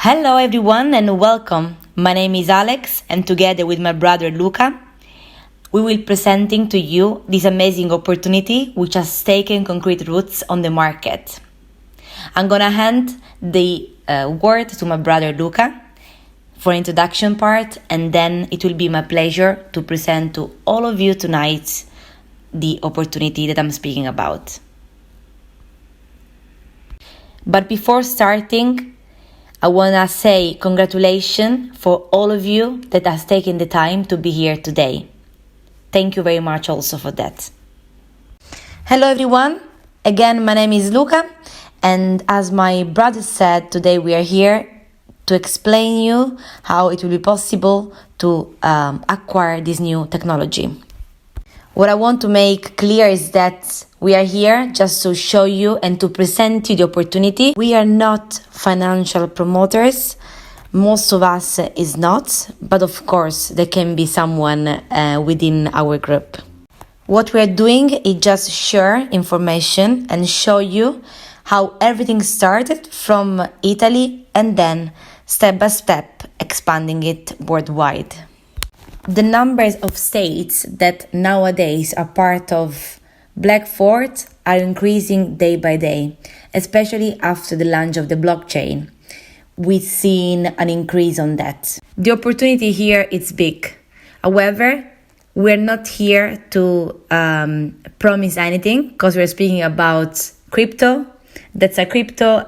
Hello everyone and welcome. My name is Alex and together with my brother Luca, we will presenting to you this amazing opportunity which has taken concrete roots on the market. I'm gonna hand the word to my brother Luca for introduction part, and then it will be my pleasure to present to all of you tonight the opportunity that I'm speaking about. But before starting, I want to say congratulations for all of you that has taken the time to be here today. Thank you very much also for that. Hello everyone. Again, my name is Luca, and as my brother said, today we are here to explain you how it will be possible to acquire this new technology. What I want to make clear is that we are here just to show you and to present you the opportunity. We are not financial promoters. Most of us is not, but of course there can be someone within our group. What we are doing is just share information and show you how everything started from Italy and then step by step expanding it worldwide. The numbers of states that nowadays are part of Blackfort are increasing day by day, especially after the launch of the blockchain. We've seen an increase on that. The opportunity here is big. However, we're not here to promise anything because we're speaking about crypto. That's a crypto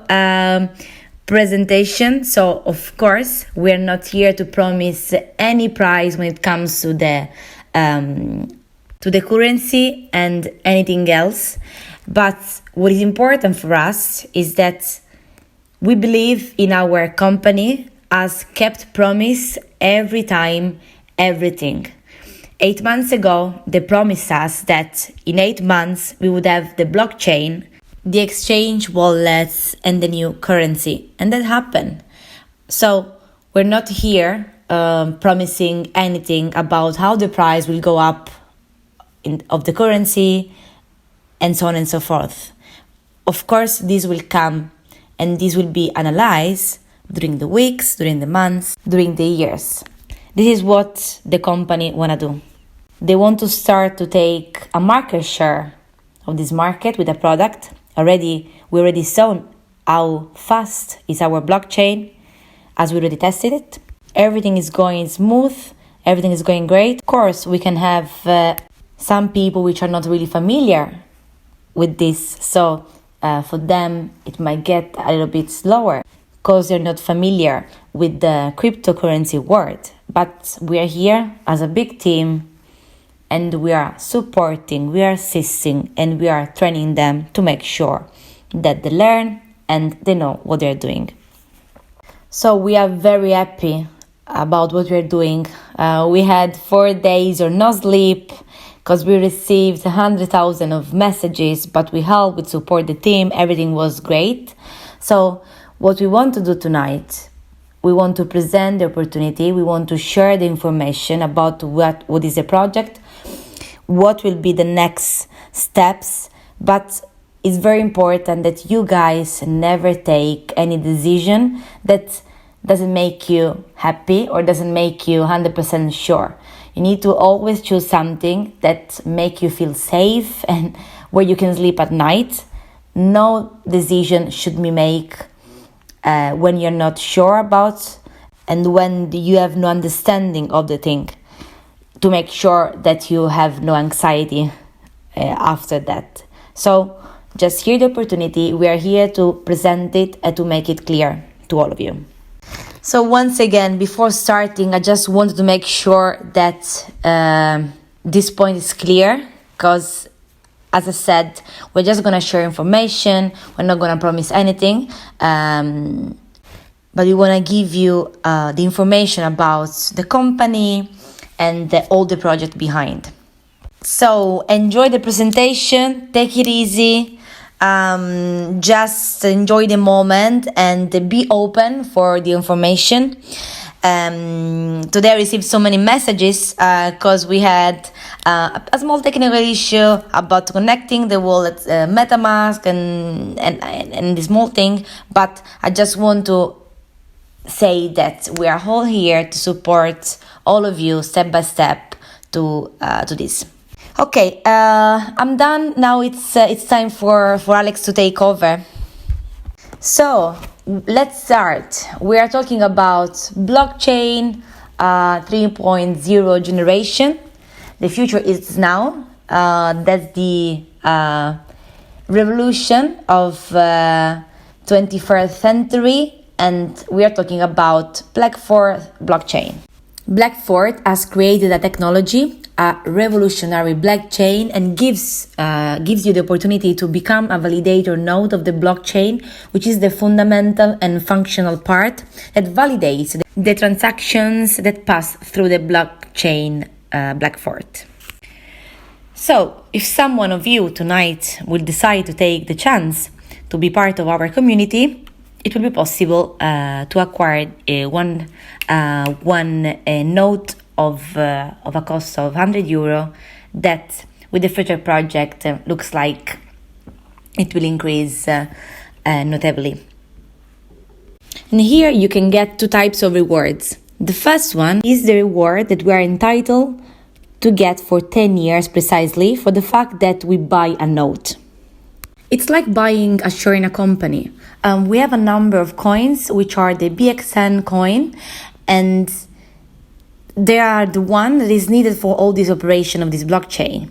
presentation, so of course we're not here to promise any price when it comes to the currency and anything else. But what is important for us is that we believe in our company as kept promise every time, everything. 8 months ago, they promised us that in 8 months we would have the blockchain, the exchange wallets, and the new currency. And that happened. So we're not here promising anything about how the price will go up of the currency and so on and so forth. Of course, this will come and this will be analyzed during the weeks, during the months, during the years. This is what the company want to do. They want to start to take a market share of this market with a product. We already saw how fast is our blockchain, as we already tested it. Everything is going smooth, everything is going great. Of course, we can have some people which are not really familiar with this, so for them it might get a little bit slower because they're not familiar with the cryptocurrency world. But we are here as a big team, and we are supporting, we are assisting, and we are training them to make sure that they learn and they know what they're doing. So we are very happy about what we're doing. We had 4 days or no sleep because we received 100,000 of messages, but we helped, we support the team, everything was great. So what we want to do tonight, we want to present the opportunity, we want to share the information about what is the project, what will be the next steps, but it's very important that you guys never take any decision that doesn't make you happy or doesn't make you 100% sure. You need to always choose something that make you feel safe and where you can sleep at night. No decision should be made when you're not sure about and when you have no understanding of the thing, to make sure that you have no anxiety after that. So just hear the opportunity. We are here to present it and to make it clear to all of you. So once again, before starting, I just wanted to make sure that this point is clear, because as I said, we're just going to share information. We're not going to promise anything. But we want to give you the information about the company and all the project behind. So enjoy the presentation, take it easy, just enjoy the moment and be open for the information. Today I received so many messages because we had a small technical issue about connecting the wallet MetaMask and the small thing, but I just want to say that we are all here to support all of you step by step to this. Okay, I'm done. Now it's time for Alex to take over. So let's start. We are talking about blockchain 3.0 generation. The future is now. That's the revolution of 21st century, and we are talking about Blackfort blockchain. Blackfort has created a technology, a revolutionary blockchain, and gives you the opportunity to become a validator node of the blockchain, which is the fundamental and functional part that validates the transactions that pass through the blockchain Blackfort. So, if someone of you tonight will decide to take the chance to be part of our community, it will be possible to acquire one note of a cost of €100 that, with the future project, looks like it will increase notably. And here you can get two types of rewards. The first one is the reward that we are entitled to get for 10 years precisely for the fact that we buy a note. It's like buying a share in a company. We have a number of coins, which are the BXN coin, and they are the one that is needed for all this operation of this blockchain.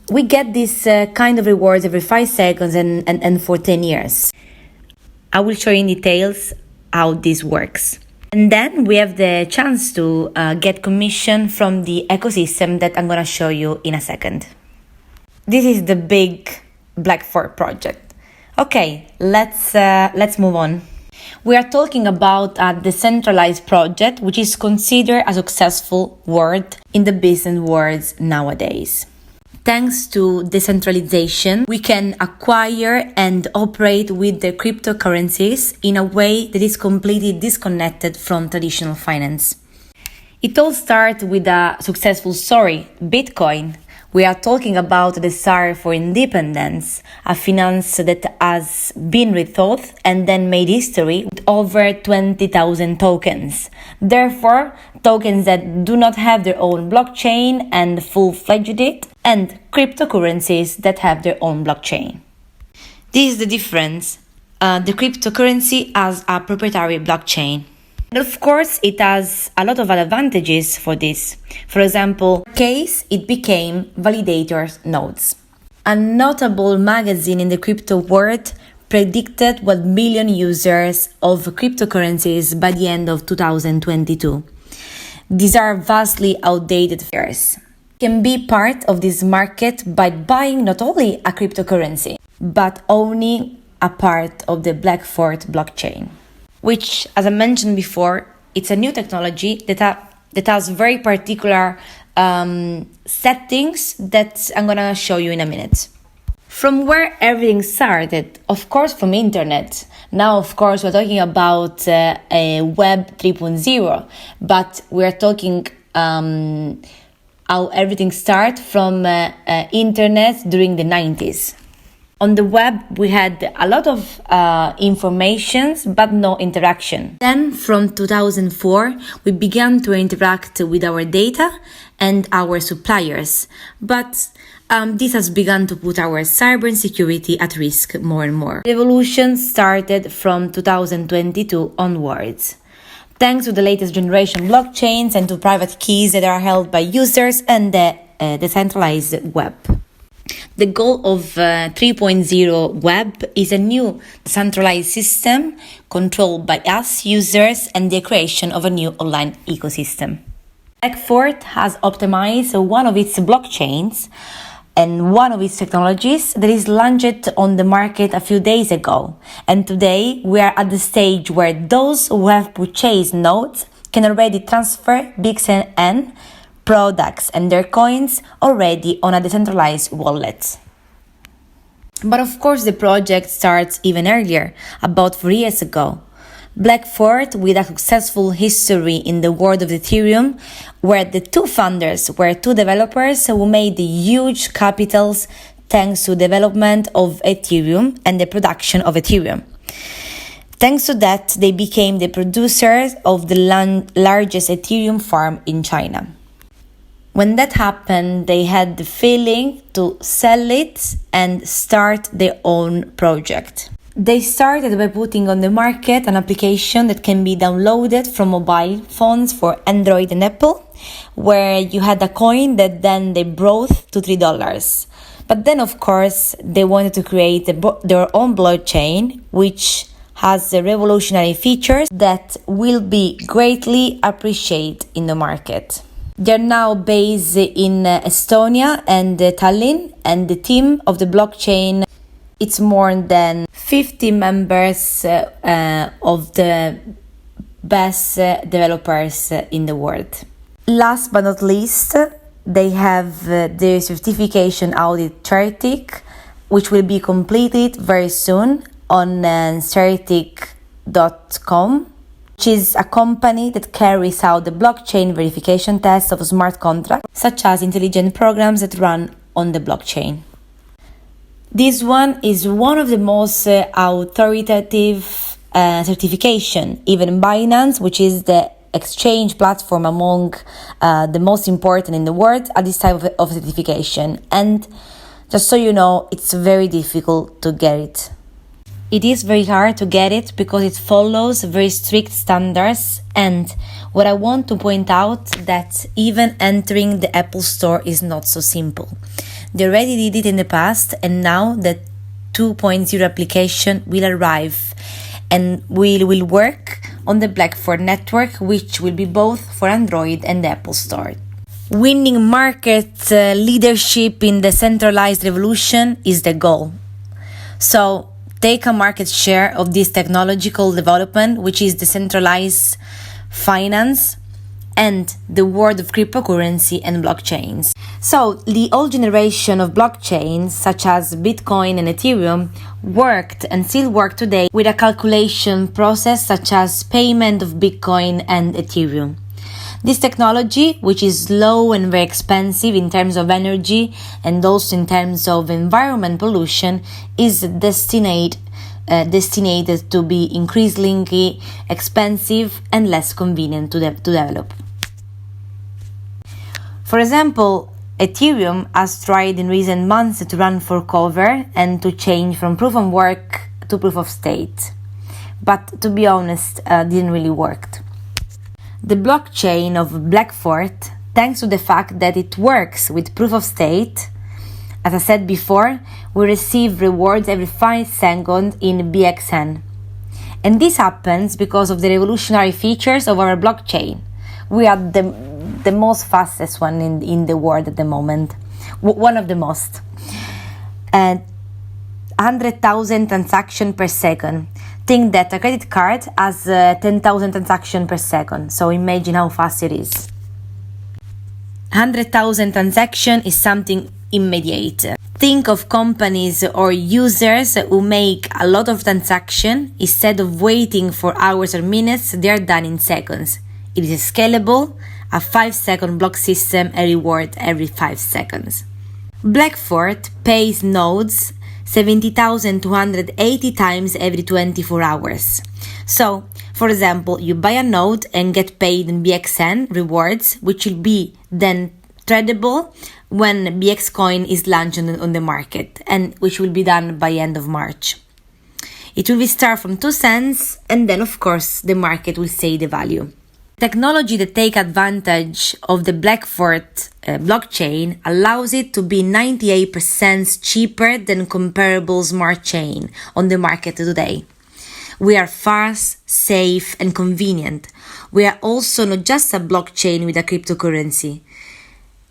We get this kind of rewards every 5 seconds and for 10 years. I will show you in details how this works. And then we have the chance to get commission from the ecosystem that I'm going to show you in a second. This is the big Blackfort project. Okay, let's move on. We are talking about a decentralized project, which is considered a successful word in the business world nowadays. Thanks to decentralization, we can acquire and operate with the cryptocurrencies in a way that is completely disconnected from traditional finance. It all starts with a successful story, Bitcoin. We are talking about the desire for independence, a finance that has been rethought and then made history with over 20,000 tokens. Therefore, tokens that do not have their own blockchain and full-fledged it, and cryptocurrencies that have their own blockchain. This is the difference. The cryptocurrency has a proprietary blockchain. And of course, it has a lot of advantages for this. For example, in case it became validator nodes. A notable magazine in the crypto world predicted 1 million users of cryptocurrencies by the end of 2022. These are vastly outdated figures. You can be part of this market by buying not only a cryptocurrency, but owning a part of the Blackfort blockchain, which, as I mentioned before, it's a new technology that has very particular settings that I'm gonna show you in a minute. From where everything started, of course, from internet. Now, of course, we're talking about a Web 3.0, but we're talking how everything started from internet during the 90s. On the web, we had a lot of information, but no interaction. Then, from 2004, we began to interact with our data and our suppliers. But this has begun to put our cybersecurity at risk more and more. The revolution started from 2022 onwards, thanks to the latest generation blockchains and to private keys that are held by users and the decentralized web. The goal of 3.0 Web is a new centralized system controlled by us users and the creation of a new online ecosystem. Blackfort has optimized one of its blockchains and one of its technologies that is launched on the market a few days ago. And today we are at the stage where those who have purchased nodes can already transfer BXN products and their coins already on a decentralized wallet. But of course the project starts even earlier, about 4 years ago. Blackfort, with a successful history in the world of Ethereum, where the two founders were two developers who made huge capitals thanks to development of Ethereum and the production of Ethereum. Thanks to that, they became the producers of the largest Ethereum farm in China. When that happened, they had the feeling to sell it and start their own project. They started by putting on the market an application that can be downloaded from mobile phones for Android and Apple, where you had a coin that then they brought to $3. But then, of course, they wanted to create their own blockchain, which has revolutionary features that will be greatly appreciated in the market. They're now based in Estonia and Tallinn, and the team of the blockchain, it's more than 50 members of the best developers in the world. Last but not least, they have the certification audit Certic, which will be completed very soon on Certic.com, which is a company that carries out the blockchain verification tests of smart contracts, such as intelligent programs that run on the blockchain. This one is one of the most authoritative certification. Even Binance, which is the exchange platform among the most important in the world, at this type of certification. And just so you know, it's very difficult to get it. It is very hard to get it because it follows very strict standards, and what I want to point out that even entering the Apple Store is not so simple. They already did it in the past, and now the 2.0 application will arrive and will work on the Blackfort network, which will be both for Android and the Apple Store. Winning market leadership in the centralized revolution is the goal. So take a market share of this technological development, which is decentralized finance and the world of cryptocurrency and blockchains. So the old generation of blockchains, such as Bitcoin and Ethereum, worked and still work today with a calculation process such as payment of Bitcoin and Ethereum. This technology, which is slow and very expensive in terms of energy and also in terms of environment pollution, is destined to be increasingly expensive and less convenient to develop. For example, Ethereum has tried in recent months to run for cover and to change from proof of work to proof of stake. But to be honest, didn't really work. The blockchain of Blackfort, thanks to the fact that it works with proof of stake, as I said before, we receive rewards every 5 seconds in BXN. And this happens because of the revolutionary features of our blockchain. We are the most fastest one in the world at the moment. One of the most. 100,000 transactions per second. Think that a credit card has 10,000 transactions per second. So imagine how fast it is. 100,000 transactions is something immediate. Think of companies or users who make a lot of transactions. Instead of waiting for hours or minutes, they are done in seconds. It is scalable, a 5-second block system, a reward every 5 seconds. Blackfort pays nodes 70,280 times every 24 hours. So, for example, you buy a node and get paid in BXN rewards, which will be then tradable when BX coin is launched on the market, and which will be done by end of March. It will start from 2 cents, and then of course the market will say the value. Technology that take advantage of the Blackfort blockchain allows it to be 98% cheaper than comparable smart chain on the market today. We are fast, safe, and convenient. We are also not just a blockchain with a cryptocurrency,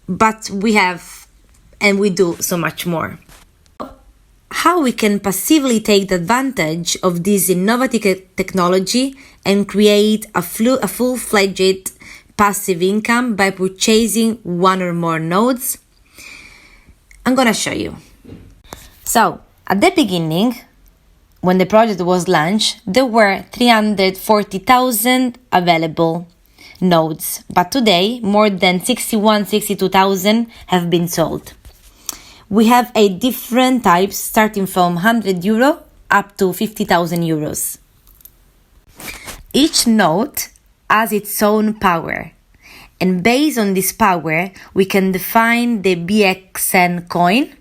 but we have and we do so much more. How we can passively take advantage of this innovative technology and create a full-fledged passive income by purchasing one or more nodes? I'm gonna show you. So, at the beginning, when the project was launched, there were 340,000 available nodes, but today more than 62,000 have been sold. We have a different types starting from €100 up to €50,000. Each node has its own power. And based on this power, we can define the BXN coin,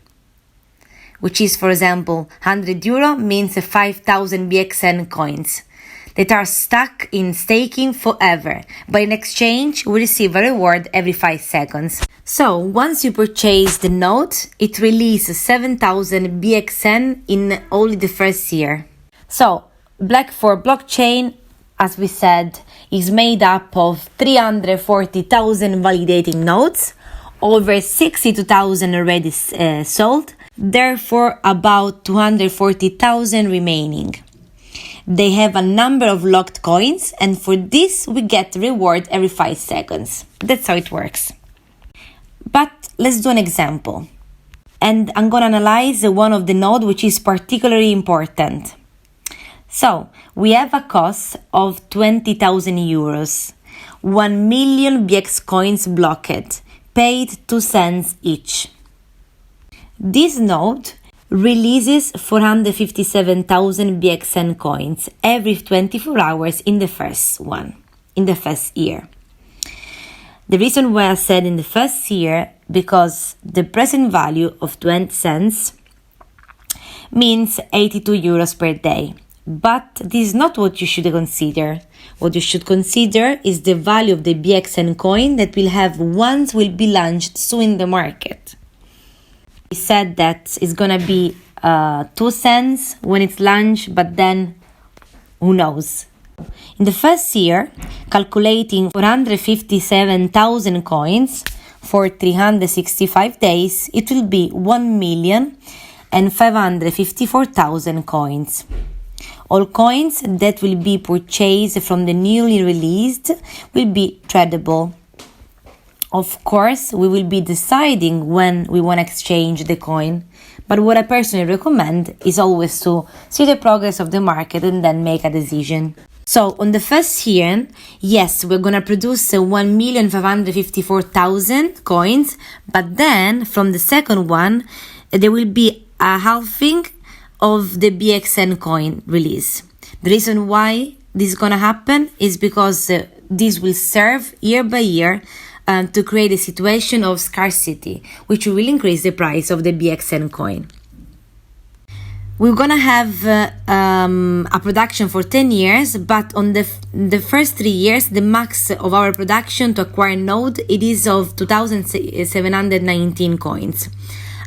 which is, for example, €100 means 5,000 BXN coins that are stuck in staking forever. But in exchange, we receive a reward every 5 seconds. So once you purchase the node, it releases 7,000 BXN in only the first year. So Blackfort blockchain, as we said, is made up of 340,000 validating nodes, over 62,000 already sold, therefore about 240,000 remaining. They have a number of locked coins, and for this we get reward every 5 seconds. That's how it works. But let's do an example. And I'm going to analyze one of the nodes which is particularly important. So, we have a cost of €20,000, 1 million BX coins blocked, paid 2 cents each. This node releases 457,000 BXN coins every 24 hours in the first year. The reason why I said in the first year, because the present value of 20 cents means €82 per day. But this is not what you should consider. What you should consider is the value of the BXN coin that will have once will be launched soon in the market. We said that it's gonna be 2 cents when it's launched, but then who knows? In the first year, calculating 457,000 coins for 365 days, it will be 1,554,000 coins. All coins that will be purchased from the newly released will be tradable. Of course, we will be deciding when we want to exchange the coin, but what I personally recommend is always to see the progress of the market and then make a decision. So, on the first year, yes, we're going to produce 1,554,000 coins, but then from the second one, there will be a halving of the BXN coin release. The reason why this is going to happen is because this will serve year by year to create a situation of scarcity, which will increase the price of the BXN coin. We're going to have a production for 10 years, but on the first 3 years, the max of our production to acquire node, it is of 2,719 coins.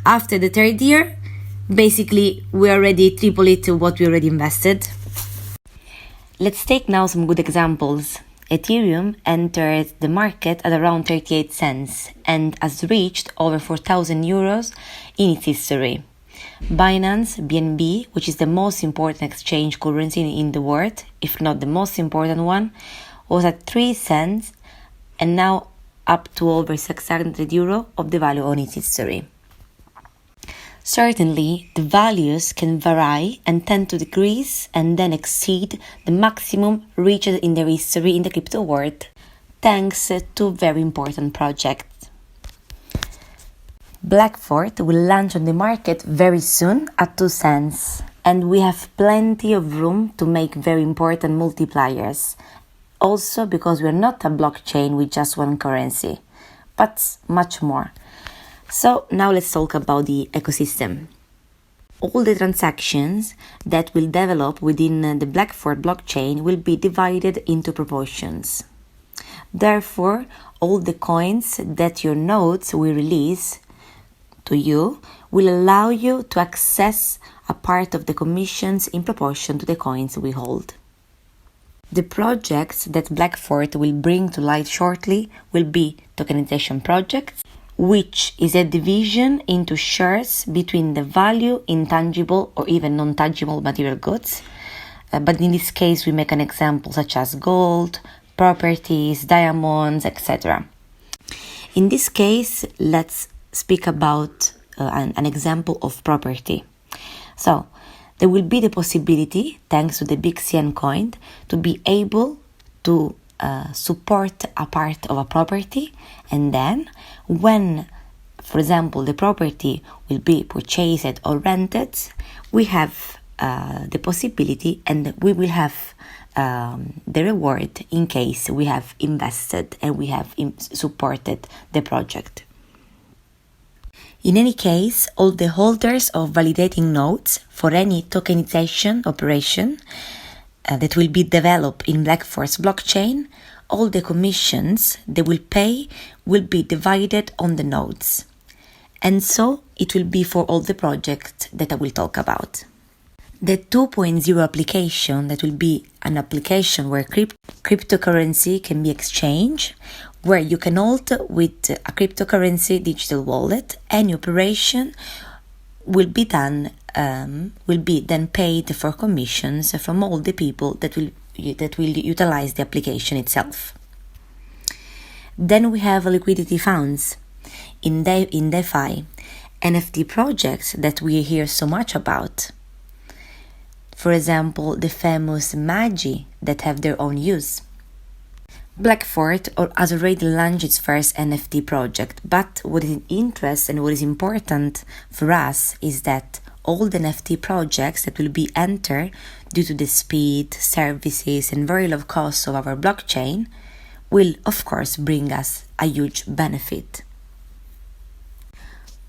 After the third year, basically, we already triple it to what we already invested. Let's take now some good examples. Ethereum entered the market at around 38 cents and has reached over €4,000 in its history. Binance, BNB, which is the most important exchange currency in the world, if not the most important one, was at 3 cents and now up to over €600 of the value on its history. Certainly, the values can vary and tend to decrease and then exceed the maximum reached in their history in the crypto world, thanks to very important projects. Blackfort will launch on the market very soon at 2 cents, and we have plenty of room to make very important multipliers. Also because we're not a blockchain with just one currency, but much more. So now let's talk about the ecosystem. All the transactions that will develop within the Blackfort blockchain will be divided into proportions. Therefore, all the coins that your nodes will release to you will allow you to access a part of the commissions in proportion to the coins we hold. The projects that Blackfort will bring to light shortly will be tokenization projects, which is a division into shares between the value in tangible or even non-tangible material goods. But in this case, we make an example such as gold, properties, diamonds, etc. In this case, let's speak about an example of property. So, there will be the possibility, thanks to the BXN coin, to be able to support a part of a property, and then when, for example, the property will be purchased or rented, we have the possibility and we will have the reward in case we have invested and we have supported the project. In any case, all the holders of validating nodes for any tokenization operation that will be developed in Blackfort's blockchain, all the commissions they will pay will be divided on the nodes. And so it will be for all the projects that I will talk about. The 2.0 application, that will be an application where cryptocurrency can be exchanged, where you can hold with a cryptocurrency digital wallet. Any operation will be then paid for commissions from all the people that will utilize the application itself. Then we have liquidity funds in DeFi, NFT projects that we hear so much about. For example, the famous Magi that have their own use. Blackfort has already launched its first NFT project, but what is interest and what is important for us is that all the NFT projects that will be entered due to the speed, services, and very low cost of our blockchain will, of course, bring us a huge benefit.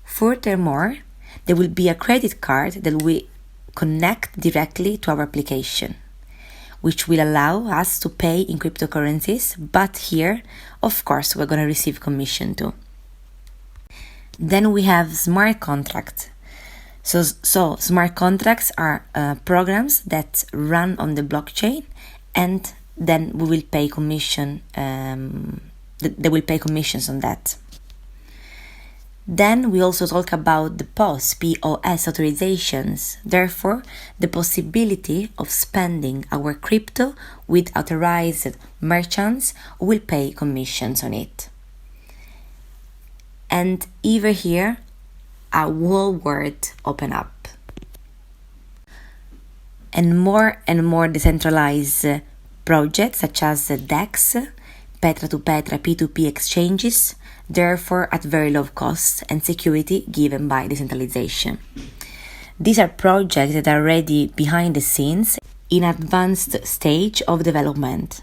Furthermore, there will be a credit card that we connect directly to our application, which will allow us to pay in cryptocurrencies, but here, of course, we're going to receive commission too. Then we have smart contracts. So smart contracts are programs that run on the blockchain, and then we will pay commission. They will pay commissions on that. Then we also talk about the POS authorizations, therefore the possibility of spending our crypto with authorized merchants who will pay commissions on it. And even here, a whole world open up. And more decentralized projects such as DEX, Petra to Petra P2P exchanges, therefore at very low cost and security given by decentralization. These are projects that are already behind the scenes in advanced stage of development.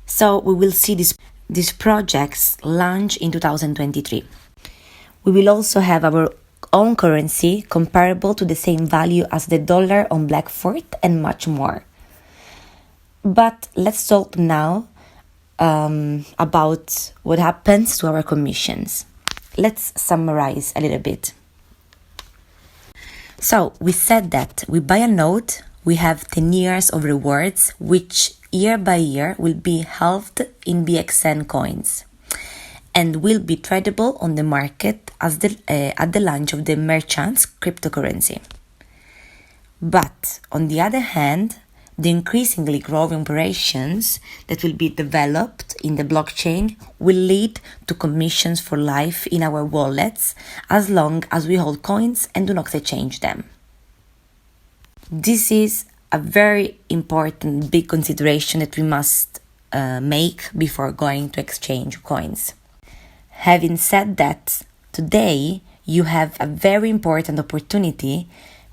So we will see these projects launch in 2023. We will also have our own currency comparable to the same value as the dollar on Blackfort and much more. But let's talk now about what happens to our commissions. Let's summarize a little bit. So we said that we buy a node, we have 10 years of rewards, which year by year will be halved in BXN coins and will be tradable on the market at the launch of the merchant's cryptocurrency. But on the other hand, the increasingly growing operations that will be developed in the blockchain will lead to commissions for life in our wallets as long as we hold coins and do not exchange them. This is a very important big consideration that we must make before going to exchange coins. Having said that, today you have a very important opportunity,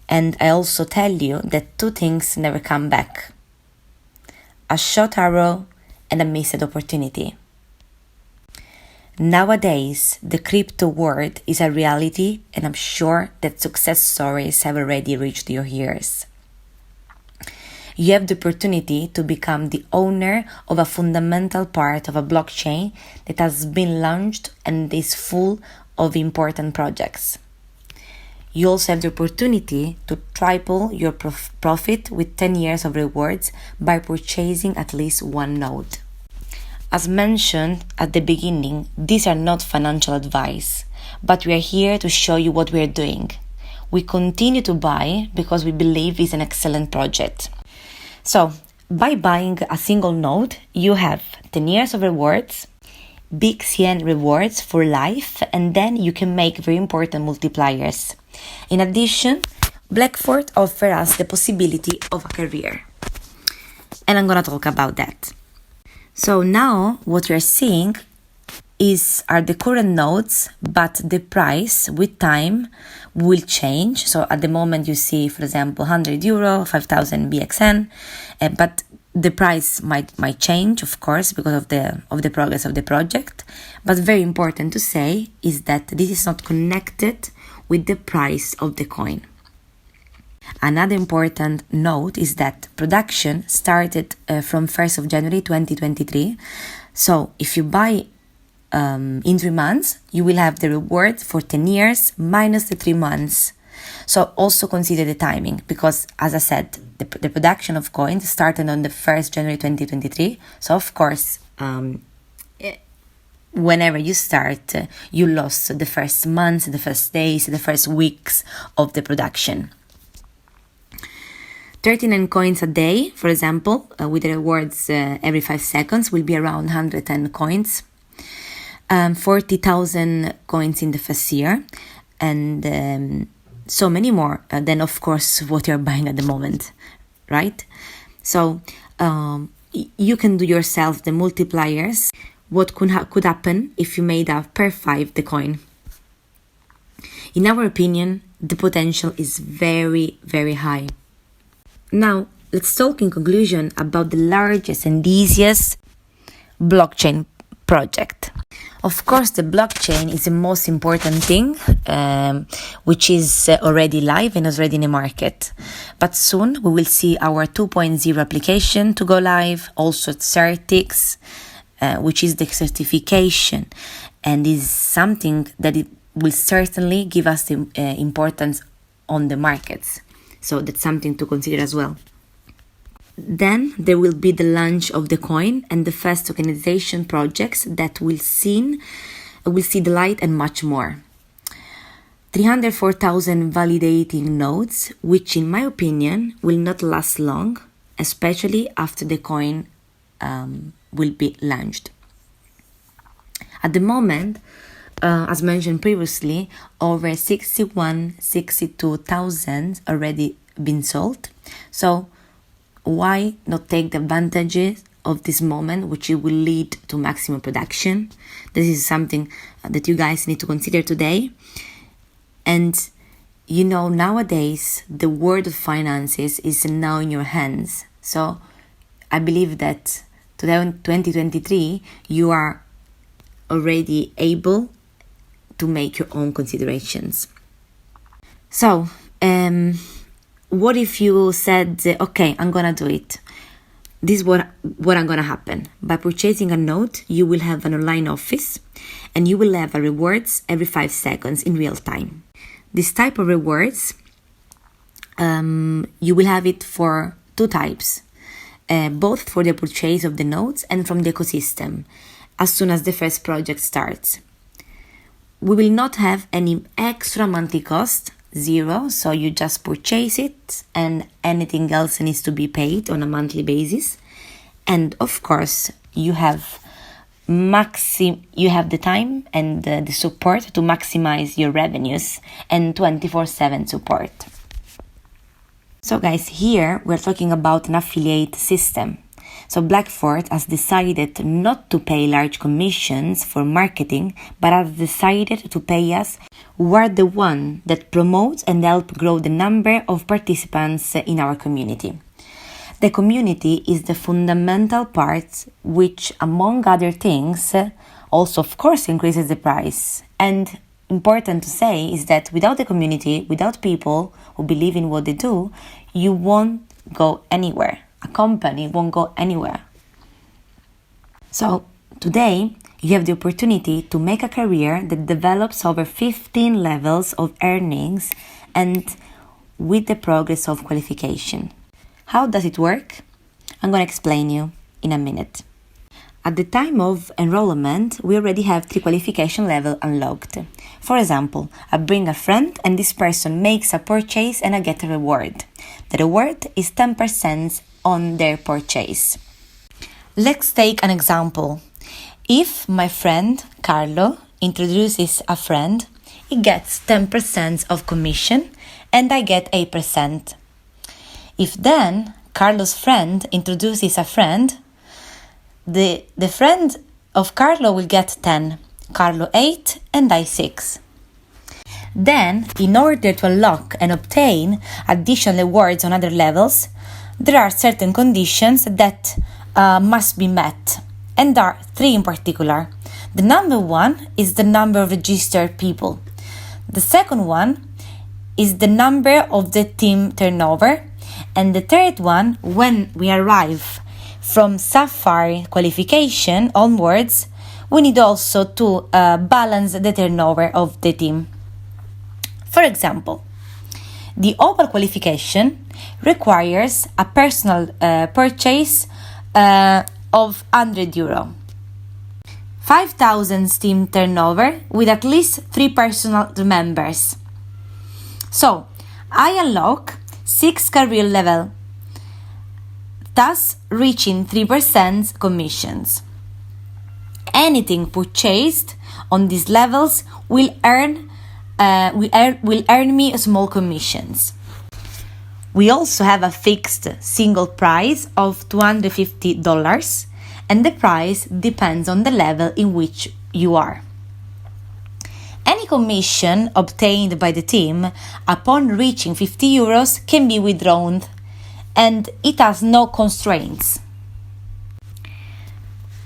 and I also tell you that two things never come back: a shot arrow and a missed opportunity. Nowadays, the crypto world is a reality, and I'm sure that success stories have already reached your ears. You have the opportunity to become the owner of a fundamental part of a blockchain that has been launched and is full of important projects. You also have the opportunity to triple your profit with 10 years of rewards by purchasing at least one node. As mentioned at the beginning, these are not financial advice, but we are here to show you what we are doing. We continue to buy because we believe it's an excellent project. So, by buying a single node, you have 10 years of rewards, BXN rewards for life, and then you can make very important multipliers. In addition, Blackfort offers us the possibility of a career. And I'm going to talk about that. So now what you're seeing are the current nodes, but the price with time will change. So at the moment you see, for example, €100, 5,000 BXN, but The price might change, of course, because of the progress of the project, but very important to say is that this is not connected with the price of the coin. Another important note is that production started from 1st of January 2023. So if you buy in 3 months, you will have the reward for 10 years minus the 3 months. So also consider the timing, because as I said, the production of coins started on the 1st January 2023. So of course, whenever you start, you lost the first months, the first days, the first weeks of the production. 39 coins a day, for example, with the rewards every 5 seconds will be around 110 coins. 40,000 coins in the first year, and so many more than, of course, what you're buying at the moment, right? So you can do yourself the multipliers. What could happen if you made a per 5 the coin? In our opinion, the potential is very, very high. Now, let's talk in conclusion about the largest and easiest blockchain project. Of course, the blockchain is the most important thing, which is already live and is already in the market. But soon we will see our 2.0 application to go live, also Certix, which is the certification, and is something that it will certainly give us the importance on the markets. So that's something to consider as well. Then there will be the launch of the coin and the first tokenization projects that will see the light, and much more. 304,000 validating nodes, which in my opinion will not last long, especially after the coin will be launched. At the moment, as mentioned previously, over 62,000 already been sold. So why not take the advantages of this moment, which will lead to maximum production? This is something that you guys need to consider today. And nowadays the world of finances is now in your hands. So I believe that 2023 you are already able to make your own considerations. So, what if you said, okay, I'm gonna do it. This is what I'm gonna happen. By purchasing a node, you will have an online office and you will have a rewards every 5 seconds in real time. This type of rewards, you will have it for 2 types, both for the purchase of the nodes and from the ecosystem, as soon as the first project starts. We will not have any extra monthly cost, 0, so you just purchase it and anything else needs to be paid on a monthly basis. And of course, you have the time and the support to maximize your revenues and 24/7 support. So guys, here we're talking about an affiliate system. So Blackfort has decided not to pay large commissions for marketing, but has decided to pay us. We're the one that promotes and help grow the number of participants in our community. The community is the fundamental part, which, among other things, also of course increases the price. And important to say is that without the community, without people who believe in what they do, you won't go anywhere. A company won't go anywhere. So today you have the opportunity to make a career that develops over 15 levels of earnings and with the progress of qualification. How does it work? I'm going to explain you in a minute. At the time of enrollment, we already have 3 qualification levels unlocked. For example, I bring a friend and this person makes a purchase and I get a reward. The reward is 10% on their purchase. Let's take an example. If my friend Carlo introduces a friend, he gets 10% of commission and I get 8%. If then Carlo's friend introduces a friend, the friend of Carlo will get 10, Carlo 8 and I 6. Then, in order to unlock and obtain additional rewards on other levels, there are certain conditions that must be met, and there are three in particular. The number one is the number of registered people. The second one is the number of the team turnover. And the third one, when we arrive from Sapphire qualification onwards, we need also to balance the turnover of the team. For example, the Opal qualification requires a personal purchase of €100. 5,000 team turnover with at least 3 personal members. So, I unlock 6 career level, thus reaching 3% commissions. Anything purchased on these levels will earn me small commissions. We also have a fixed single price of $250, and the price depends on the level in which you are. Any commission obtained by the team upon reaching €50 can be withdrawn, and it has no constraints.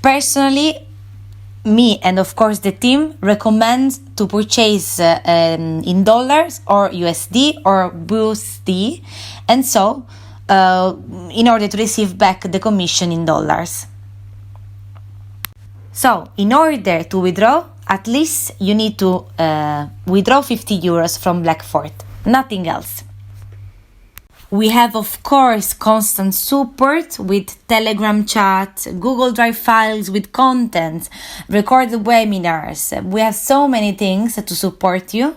Personally, me and of course the team recommend to purchase in dollars or USD or BUSD, and so in order to receive back the commission in dollars. So, in order to withdraw, at least you need to withdraw €50 from Blackfort, nothing else. We have, of course, constant support with Telegram chat, Google Drive files with content, recorded webinars. We have so many things to support you.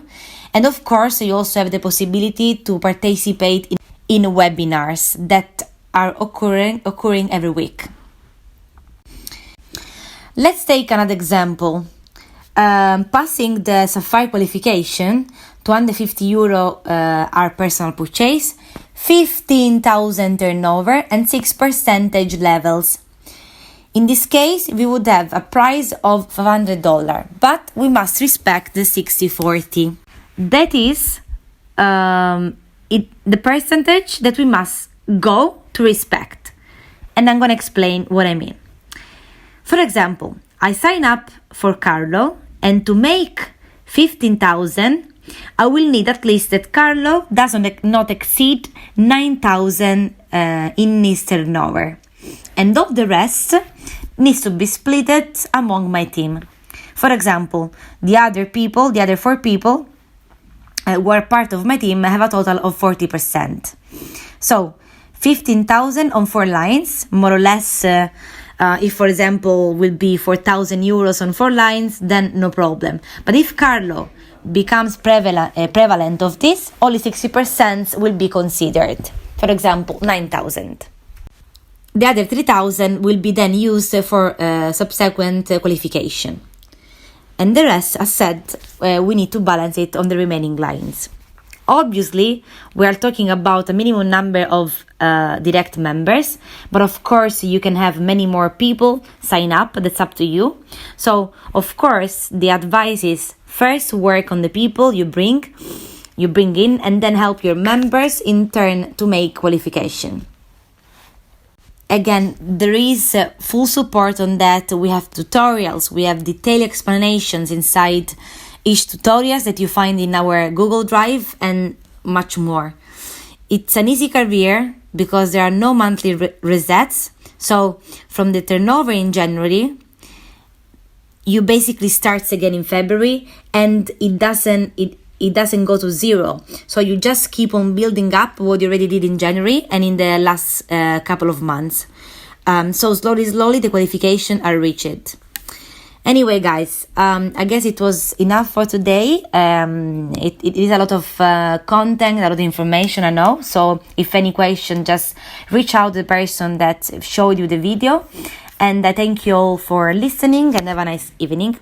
And of course, you also have the possibility to participate in webinars that are occurring every week. Let's take another example. Passing the Sapphire qualification, €250 are personal purchase, 15,000 turnover and 6% levels. In this case, we would have a price of $500, but we must respect the 60-40. That is the percentage that we must go to respect. And I'm going to explain what I mean. For example, I sign up for Carlo, and to make 15,000, I will need at least that Carlo does not exceed 9,000 in his turnover. And of the rest needs to be split among my team. For example, the other 4 people who are part of my team have a total of 40%. So 15,000 on 4 lines, more or less. If, for example, will be €4,000 on 4 lines, then no problem. But if Carlo becomes prevalent of this, only 60% will be considered. For example, 9,000. The other 3,000 will be then used for subsequent qualification. And the rest, as said, we need to balance it on the remaining lines. Obviously, we are talking about a minimum number of direct members, but of course you can have many more people sign up. That's up to you. So, of course, the advice is first work on the people you bring in, and then help your members in turn to make qualification. Again, there is full support on that. We have tutorials, we have detailed explanations inside each tutorials that you find in our Google Drive, and much more. It's an easy career because there are no monthly resets. So from the turnover in January, you basically starts again in February, and it doesn't go to zero. So you just keep on building up what you already did in January and in the last couple of months. So slowly the qualification are reached. Anyway, guys, I guess it was enough for today. It is a lot of content, a lot of information, I know. So if any question, just reach out to the person that showed you the video. And I thank you all for listening, and have a nice evening.